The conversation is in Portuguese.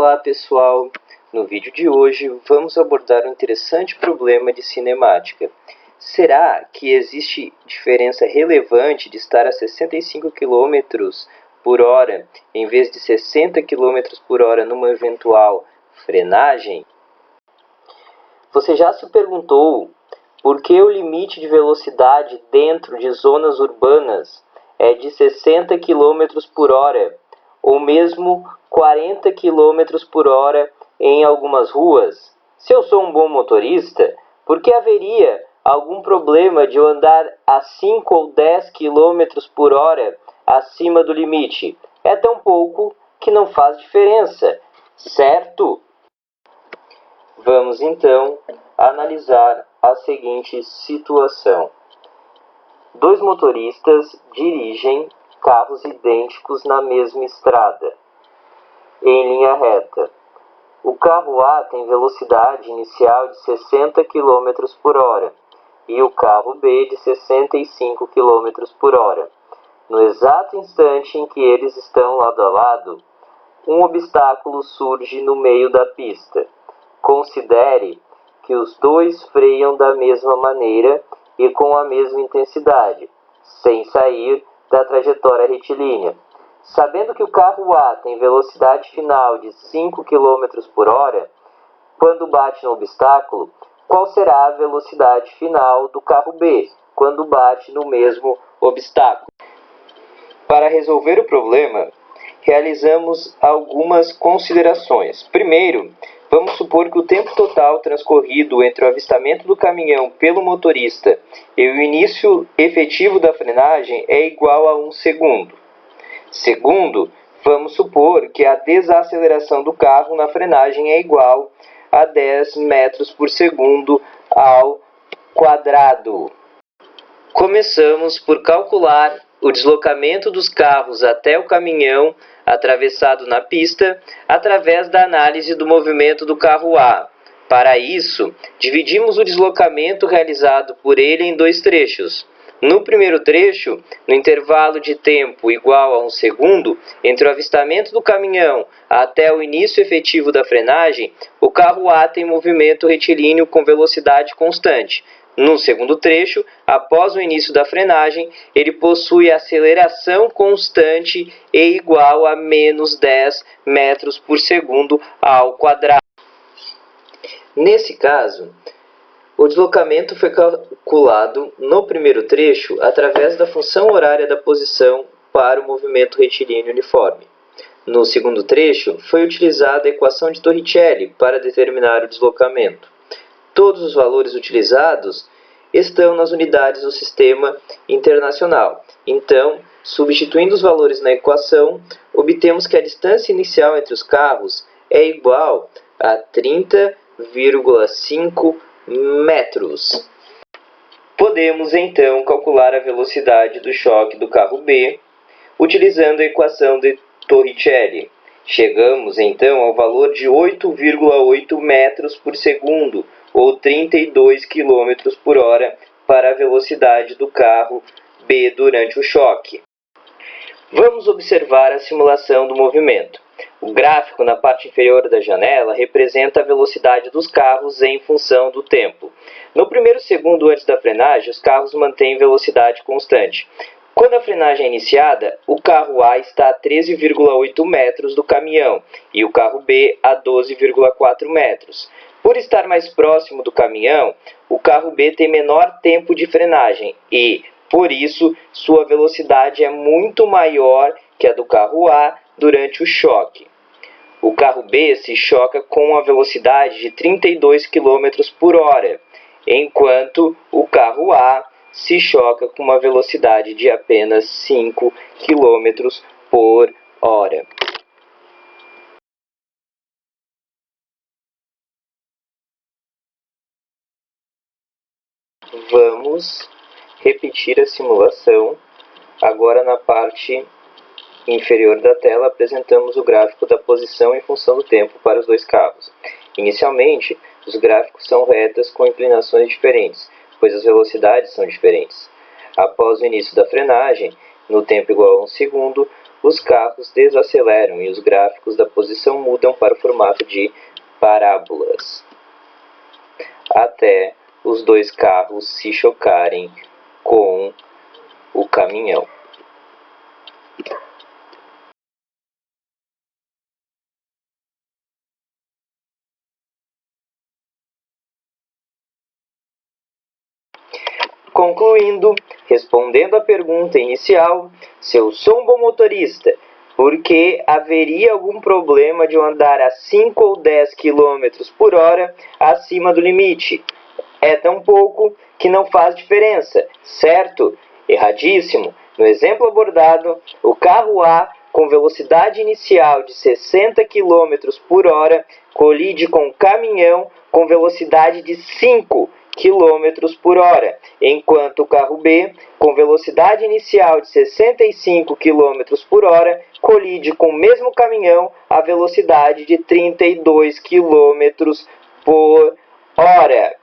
Olá pessoal, no vídeo de hoje vamos abordar um interessante problema de cinemática. Será que existe diferença relevante de estar a 65 km por hora em vez de 60 km por hora numa eventual frenagem? Você já se perguntou por que o limite de velocidade dentro de zonas urbanas é de 60 km por hora, ou mesmo 40 km por hora em algumas ruas? Se eu sou um bom motorista, por que haveria algum problema de eu andar a 5 ou 10 km por hora acima do limite? É tão pouco que não faz diferença, certo? Vamos então analisar a seguinte situação. Dois motoristas dirigem carros idênticos na mesma estrada, em linha reta. O carro A tem velocidade inicial de 60 km por hora e o carro B de 65 km por hora. No exato instante em que eles estão lado a lado, um obstáculo surge no meio da pista. Considere que os dois freiam da mesma maneira e com a mesma intensidade, sem sair da trajetória retilínea. Sabendo que o carro A tem velocidade final de 5 km por hora, quando bate no obstáculo, qual será a velocidade final do carro B quando bate no mesmo obstáculo? Para resolver o problema, realizamos algumas considerações. Primeiro, vamos supor que o tempo total transcorrido entre o avistamento do caminhão pelo motorista e o início efetivo da frenagem é igual a 1 segundo. Segundo, vamos supor que a desaceleração do carro na frenagem é igual a 10 metros por segundo ao quadrado. Começamos por calcular o deslocamento dos carros até o caminhão atravessado na pista através da análise do movimento do carro A. Para isso, dividimos o deslocamento realizado por ele em dois trechos. No primeiro trecho, no intervalo de tempo igual a 1 segundo, entre o avistamento do caminhão até o início efetivo da frenagem, o carro A tem movimento retilíneo com velocidade constante. No segundo trecho, após o início da frenagem, ele possui aceleração constante e igual a menos 10 metros por segundo ao quadrado. Nesse caso, o deslocamento foi calculado no primeiro trecho através da função horária da posição para o movimento retilíneo uniforme. No segundo trecho, foi utilizada a equação de Torricelli para determinar o deslocamento. Todos os valores utilizados estão nas unidades do Sistema Internacional. Então, substituindo os valores na equação, obtemos que a distância inicial entre os carros é igual a 30,5 metros. Podemos então calcular a velocidade do choque do carro B utilizando a equação de Torricelli. Chegamos então ao valor de 8,8 metros por segundo, ou 32 km por hora, para a velocidade do carro B durante o choque. Vamos observar a simulação do movimento. O gráfico na parte inferior da janela representa a velocidade dos carros em função do tempo. No primeiro segundo antes da frenagem, os carros mantêm velocidade constante. Quando a frenagem é iniciada, o carro A está a 13,8 metros do caminhão e o carro B a 12,4 metros. Por estar mais próximo do caminhão, o carro B tem menor tempo de frenagem e, por isso, sua velocidade é muito maior que a do carro A durante o choque. O carro B se choca com a velocidade de 32 km por hora, enquanto o carro A se choca com uma velocidade de apenas 5 km por hora. Vamos repetir a simulação. Agora na parte inferior da tela apresentamos o gráfico da posição em função do tempo para os dois carros. Inicialmente, os gráficos são retas com inclinações diferentes, pois as velocidades são diferentes. Após o início da frenagem, no tempo igual a 1 segundo, os carros desaceleram e os gráficos da posição mudam para o formato de parábolas, até os dois carros se chocarem com o caminhão. Concluindo, respondendo à pergunta inicial, se eu sou um bom motorista, porque haveria algum problema de eu andar a 5 ou 10 km por hora acima do limite? É tão pouco que não faz diferença, certo? Erradíssimo. No exemplo abordado, o carro A, com velocidade inicial de 60 km por hora, colide com o caminhão com velocidade de 5 km por hora, enquanto o carro B, com velocidade inicial de 65 km por hora, colide com o mesmo caminhão a velocidade de 32 km por hora.